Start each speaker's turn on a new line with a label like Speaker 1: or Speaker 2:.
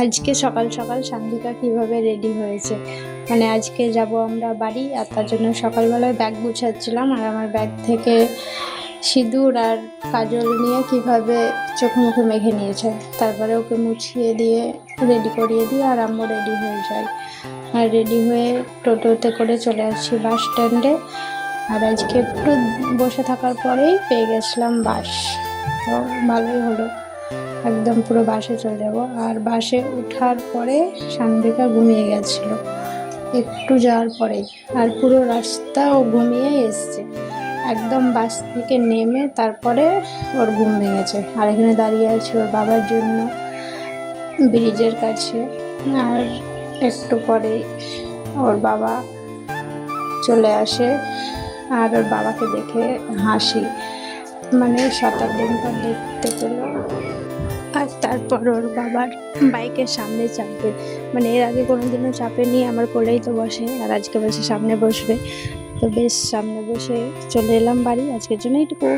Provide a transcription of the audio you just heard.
Speaker 1: আজকে সকাল সকাল সান্দিকা কিভাবে রেডি হয়েছে, মানে আজকে যাব আমরা বাড়ি, আর তার জন্য সকালবেলায় ব্যাগ গুছাচ্ছিলাম। আর আমার ব্যাগ থেকে সিঁদুর আর কাজল নিয়ে কিভাবে চোখ মুখে মেখে নিয়েছে, তারপরে ওকে মুছিয়ে দিয়ে রেডি করিয়ে দিয়ে আর আম্মু রেডি হয়ে যায়। আর রেডি হয়ে টোটোতে করে চলে আসছি বাস স্ট্যান্ডে। আর আজকে একটু বসে থাকার পরেই পেয়ে গেছিলাম বাস, তো ভালোই হলো, একদম পুরো বাসে চলে যাব। আর বাসে ওঠার পরে সান্দিকা ঘুমিয়ে গেছিলো একটু যাওয়ার পরেই, আর পুরো রাস্তা ও ঘুমিয়ে এসছে। একদম বাস থেকে নেমে তারপরে ওর ঘুম ভেঙেছে। আর এখানে দাঁড়িয়ে আছে ওর বাবার জন্য ব্রিজের কাছে। আর একটু পরেই ওর বাবা চলে আসে, আর ওর বাবাকে দেখে হাসি, মানে 7-8 দিন পর দেখতে পেল। আর তারপর ওর বাবার বাইকের সামনে চাপবে, মানে এর আগে কোনোদিনও চাপেনি, আমার কোলেই তো বসে, আর আজকে বসে সামনে বসবে। তো বেশ সামনে বসে চলে এলাম বাড়ি, আজকের জন্য এইটুকু।